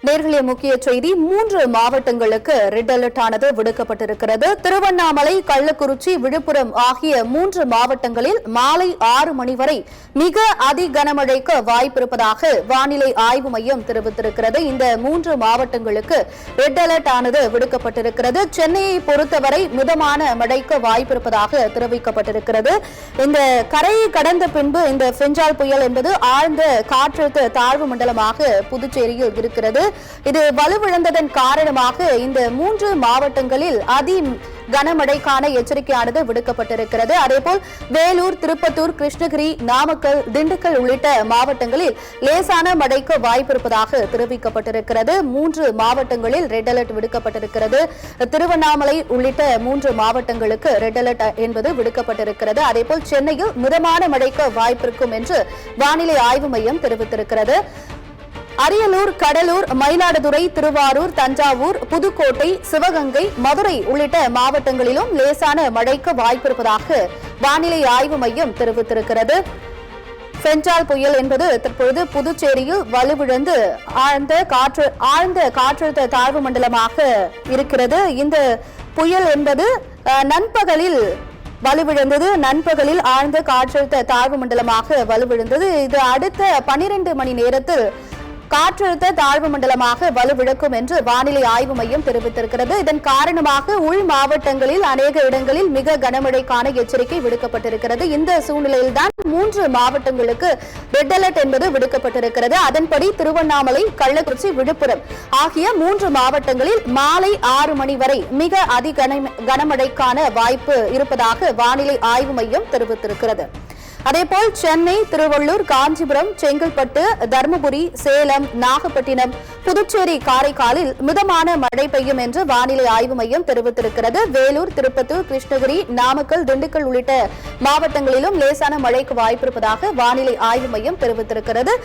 நேர்களே முக்கிய செய்தி 3 மாவட்டங்களுக்கு ரெட் அலர்ட் ஆனது விடுக்கப்பட்டிருக்கிறது. திருவண்ணாமலை, கள்ளக்குறிச்சி, விழுப்புரம் ஆகிய 3 மாவட்டங்களில் மாலை 6 மணி வரை மிக அதி கனமழைக்கு வாய்ப்பிருப்பதாக வானிலை ஆய்வு மையம் தெரிவித்திருக்கிறது. இந்த 3 மாவட்டங்களுக்கு ரெட் அலர்ட் ஆனது விடுக்கப்பட்டிருக்கிறது. சென்னையை பொறுத்தவரை மிதமான மழைக்கு வாய்ப்பிருப்பதாக தெரிவிக்கப்பட்டிருக்கிறது. இந்த கரையை கடந்த பின்பு இந்த பெஞ்சால் புயல் என்பது ஆழ்ந்த காற்றழுத்த தாழ்வு மண்டலமாக புதுச்சேரியில் இருக்கிறது. இது வலுவிழந்ததன் காரணமாக இந்த 3 மாவட்டங்களில் அதி கனமழைக்கான எச்சரிக்கையானது விடுக்கப்பட்டிருக்கிறது. அதேபோல் வேலூர், திருப்பத்தூர், கிருஷ்ணகிரி, நாமக்கல், திண்டுக்கல் உள்ளிட்ட மாவட்டங்களில் லேசான மழைக்கு வாய்ப்பிருப்பதாக தெரிவிக்கப்பட்டிருக்கிறது. 3 மாவட்டங்களில் ரெட் அலர்ட் விடுக்கப்பட்டிருக்கிறது. திருவண்ணாமலை உள்ளிட்ட 3 மாவட்டங்களுக்கு ரெட் அலர்ட் என்பது விடுக்கப்பட்டிருக்கிறது. அதேபோல் சென்னையில் மிதமான மழைக்கு வாய்ப்பிருக்கும் என்று வானிலை ஆய்வு மையம் தெரிவித்திருக்கிறது. அரியலூர், கடலூர், மயிலாடுதுறை, திருவாரூர், தஞ்சாவூர், புதுக்கோட்டை, சிவகங்கை, மதுரை உள்ளிட்ட மாவட்டங்களிலும் லேசான மழைக்கு வாய்ப்பிருப்பதாக வானிலை ஆய்வு மையம் தெரிவித்திருக்கிறது. பெஞ்சால் புயல் என்பது தற்போது புதுச்சேரியில் வலுவிழந்து ஆழ்ந்த காற்றழுத்த தாழ்வு மண்டலமாக இருக்கிறது. இந்த புயல் என்பது நண்பகலில் வலுவிழந்தது. நண்பகலில் ஆழ்ந்த காற்றழுத்த தாழ்வு மண்டலமாக வலுவிழந்தது. இது அடுத்த 12 மணி நேரத்தில் காற்றழுத்த தாழ்வு மண்டலமாக வலுவிழக்கும் என்று வானிலை ஆய்வு மையம் தெரிவித்திருக்கிறது. இதன் காரணமாக உள் மாவட்டங்களில் அநேக இடங்களில் மிக கனமழைக்கான எச்சரிக்கை விடுக்கப்பட்டிருக்கிறது. இந்த சூழ்நிலையில்தான் 3 மாவட்டங்களுக்கு ரெட் அலர்ட் என்பது விடுக்கப்பட்டிருக்கிறது. அதன்படி திருவண்ணாமலை, கள்ளக்குறிச்சி, விழுப்புரம் ஆகிய 3 மாவட்டங்களில் மாலை 6 மணி வரை மிக அதி கனமழைக்கான வாய்ப்பு இருப்பதாக வானிலை ஆய்வு மையம் தெரிவித்திருக்கிறது. அதேபோல் சென்னை, திருவள்ளூர், காஞ்சிபுரம், செங்கல்பட்டு, தருமபுரி, சேலம், நாகப்பட்டினம், புதுச்சேரி, காரைக்காலில் மிதமான மழை பெய்யும் என்று வானிலை ஆய்வு மையம் தெரிவித்திருக்கிறது. வேலூர், திருப்பத்தூர், கிருஷ்ணகிரி, நாமக்கல், திண்டுக்கல் உள்ளிட்ட மாவட்டங்களிலும் லேசான மழைக்கு வாய்ப்பிருப்பதாக வானிலை ஆய்வு மையம் தெரிவித்திருக்கிறது.